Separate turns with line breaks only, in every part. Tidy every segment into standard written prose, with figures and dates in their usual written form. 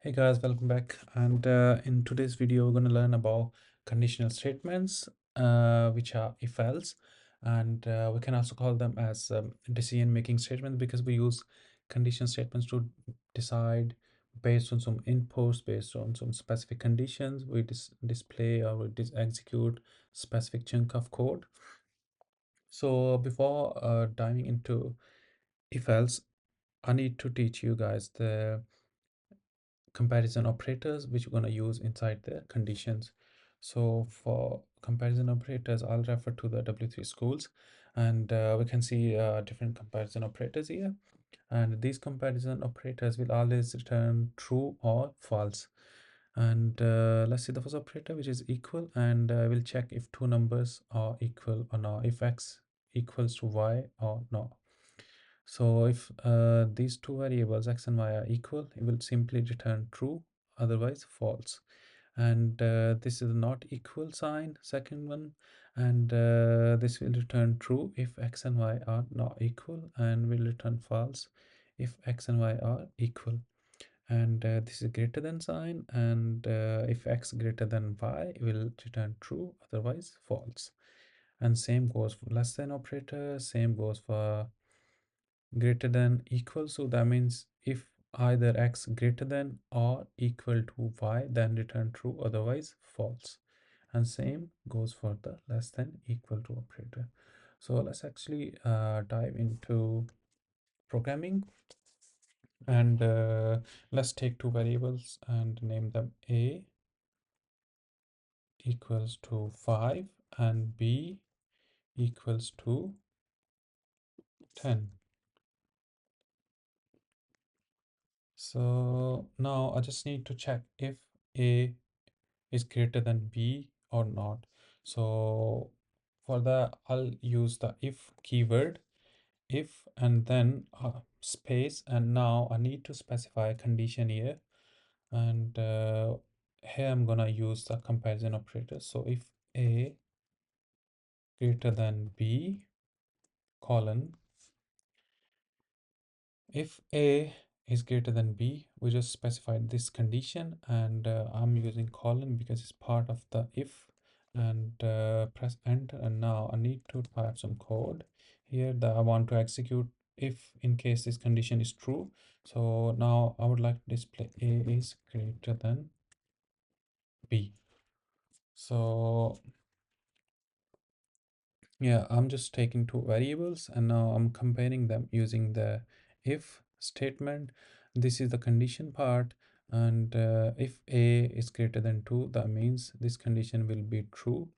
Hey guys, welcome back. And in today's video, we're going to learn about conditional statements, which are if else, and we can also call them as decision-making statements because we use condition statements to decide based on some inputs, based on some specific conditions. We display or we execute specific chunk of code. So before diving into if else, I need to teach you guys the comparison operators which we're going to use inside the conditions. So for comparison operators, I'll refer to the W3 schools, and we can see different comparison operators here. And these comparison operators will always return true or false. And let's see the first operator, which is equal, and we'll check if two numbers are equal or not, if x equals to y or not. So if these two variables x and y are equal, it will simply return true, otherwise false. And this is not equal sign, second one, and this will return true if x and y are not equal, and will return false if x and y are equal. And this is greater than sign, and if x greater than y, it will return true, otherwise false. And same goes for less than operator, same goes for greater than equal. So that means if either x greater than or equal to y, then return true, otherwise false. And same goes for the less than equal to operator. So let's actually dive into programming, and let's take two variables and name them a equals to 5 and b equals to 10. So now I just need to check if a is greater than b or not. So for that, I'll use the if keyword, if, and then space, and now I need to specify a condition here, and here I'm gonna use the comparison operator. So if a greater than b colon, if a is greater than b, we just specified this condition, and I'm using colon because it's part of the if, and press enter. And now I need to type some code here that I want to execute if in case this condition is true. So now I would like to display a is greater than b. So yeah, I'm just taking two variables and now I'm comparing them using the if statement. This is the condition part, and if a is greater than 2, that means this condition will be true.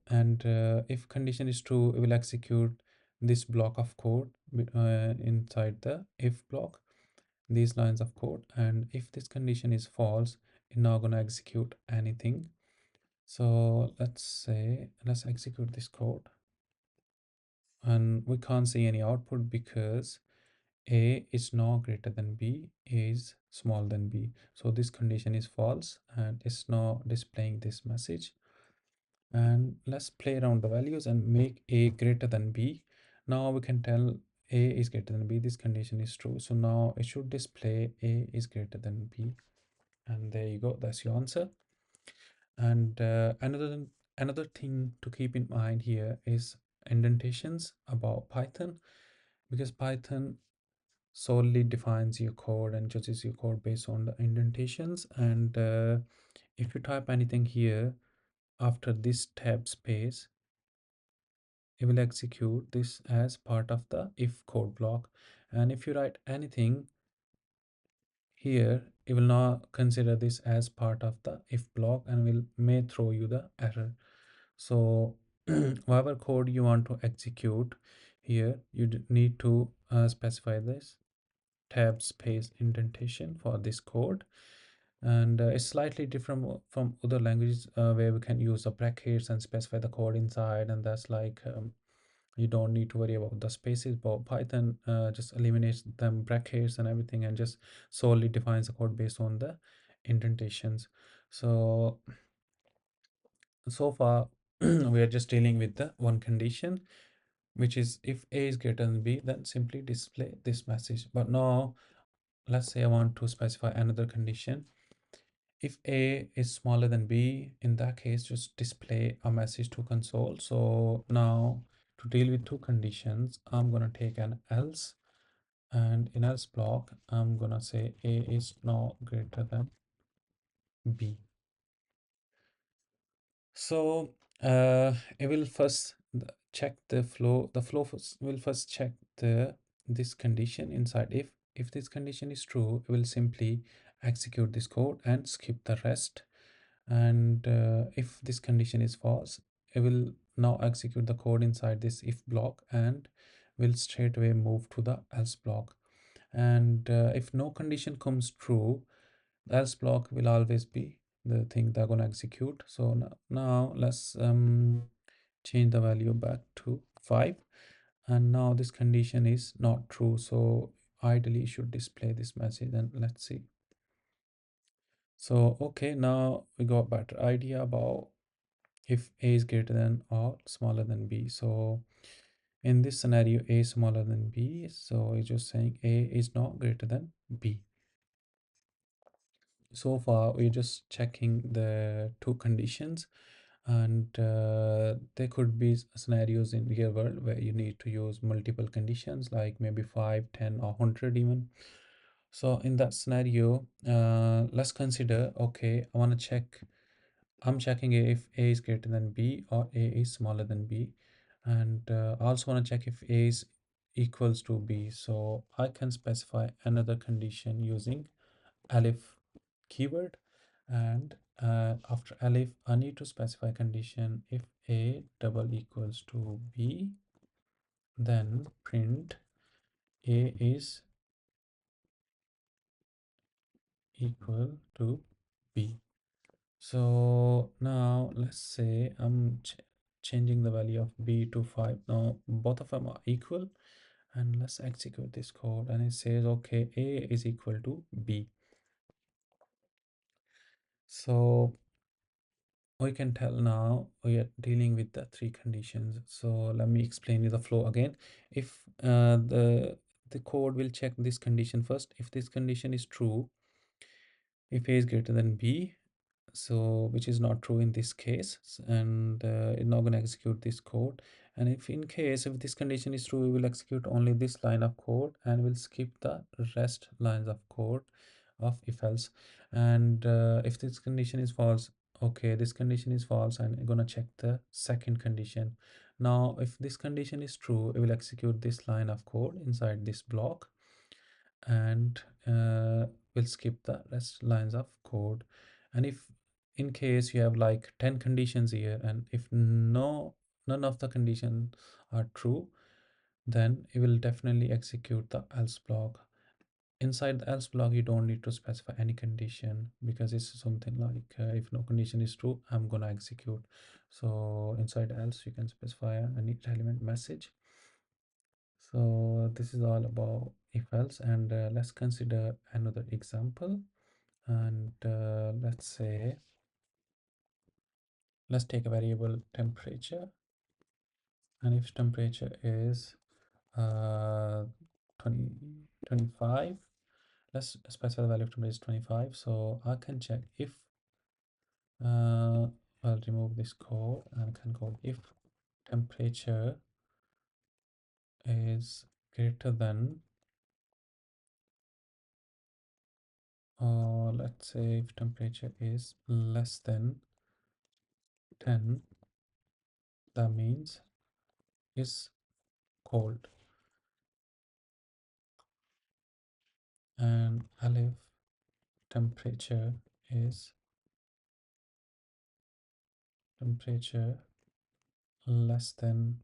And if condition is true, it will execute this block of code inside the if block, these lines of code. And if this condition is false, it's not going to execute anything. So let's execute this code, and we can't see any output because a is not greater than b, is smaller than b. So this condition is false and it's not displaying this message. And let's play around the values and make a greater than b. Now we can tell a is greater than b, this condition is true, so now it should display a is greater than b. And there you go, that's your answer. And another thing to keep in mind here is indentations about Python, because Python solely defines your code and judges your code based on the indentations. And if you type anything here after this tab space, it will execute this as part of the if code block. And if you write anything here, it will not consider this as part of the if block and will may throw you the error. So whatever code you want to execute here, you need to specify this tab space indentation for this code. And it's slightly different from other languages where we can use the brackets and specify the code inside, and that's like you don't need to worry about the spaces. But Python just eliminates them brackets and everything and just solely defines the code based on the indentations. So far we are just dealing with the one condition, which is if a is greater than b, then simply display this message. But now let's say I want to specify another condition. If A is smaller than B, in that case, just display a message to console. So now to deal with two conditions, I'm gonna take an else, and in else block, I'm gonna say A is not greater than B. So it will first check the flow. The flow will first check this condition inside. If this condition is true, it will simply execute this code and skip the rest. And if this condition is false, it will now execute the code inside this if block and will straight away move to the else block. And if no condition comes true, the else block will always be the thing they're going to execute. So now let's change the value back to 5, and now this condition is not true, so ideally it should display this message. And let's see. So okay, now we got better idea about if A is greater than or smaller than B. So in this scenario, A is smaller than B, so it's just saying A is not greater than B. So far we're just checking the two conditions, and there could be scenarios in real world where you need to use multiple conditions, like maybe 5, 10, or 100 even. So in that scenario, let's consider, okay, I'm checking if A is greater than B or A is smaller than B. And I also want to check if A is equals to B. So I can specify another condition using Elif keyword. And after Elif, I need to specify condition if A double equals to B, then print A is equal to B. So now let's say I'm changing the value of B to 5. Now both of them are equal, and let's execute this code, and it says okay, A is equal to B. So we can tell now we are dealing with the three conditions. So let me explain you the flow again. If the code will check this condition first. If this condition is true, if A is greater than B, so which is not true in this case, and it's not going to execute this code. And if this condition is true, we will execute only this line of code and will skip the rest lines of code of if else. And if this condition is false, okay, this condition is false, and I'm gonna check the second condition. Now if this condition is true, it will execute this line of code inside this block, and we'll skip the rest lines of code. And if in case you have like 10 conditions here, and if none of the conditions are true, then it will definitely execute the else block. Inside the else block, you don't need to specify any condition, because it's something like if no condition is true, I'm gonna execute. So inside else, you can specify any relevant message. So this is all about if else, and let's consider another example. And let's take a variable temperature, and if temperature is uh 20 25, let's specify the value of temperature is 25. So I can check if I'll remove this code and can call if temperature is greater than, or let's say if temperature is less than 10, that means it's cold. And if temperature is temperature less than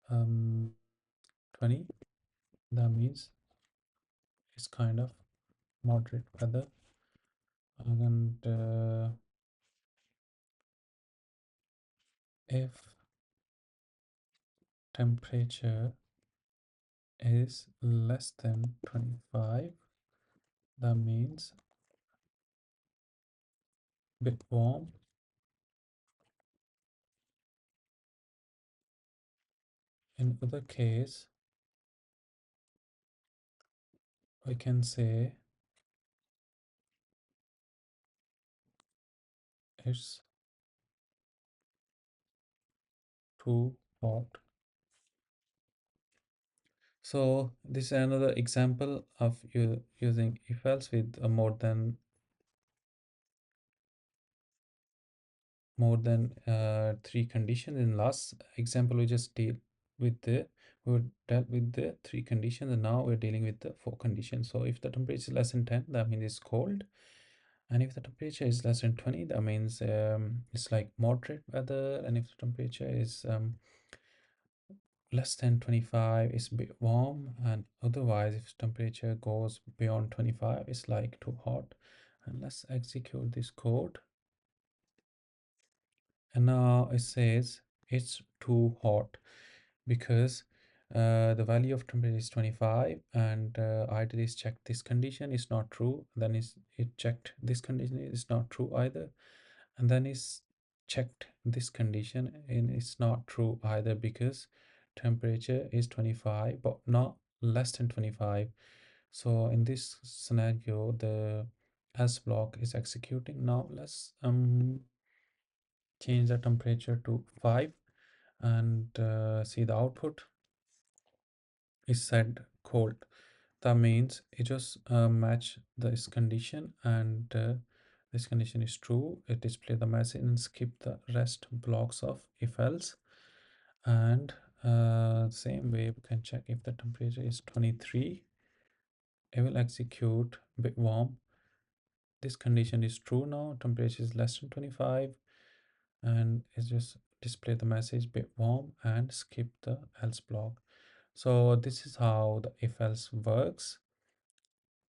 20, that means it's kind of moderate weather. And if temperature is less than 25, that means bit warm. In other case, we can say it's too hot. So this is another example of you using if else with three conditions. In last example we just deal with the we dealt with the three conditions, and now we're dealing with the four conditions. So if the temperature is less than 10, that means it's cold, and if the temperature is less than 20, that means it's like moderate weather, and if the temperature is less than 25, it's a bit warm, and otherwise if temperature goes beyond 25, it's like too hot. And let's execute this code. And now it says it's too hot because the value of temperature is 25, and either is checked this condition is not true, then is it checked this condition is not true either, and then is checked this condition and it's not true either because temperature is 25 but not less than 25. So in this scenario the else block is executing. Now let's change the temperature to 5 and see the output is set cold. That means it just match this condition, and this condition is true. It display the message and skip the rest blocks of if else. And same way we can check if the temperature is 23, it will execute bit warm. This condition is true. Now temperature is less than 25, and it's just display the message bit warm and skip the else block. So this is how the if else works.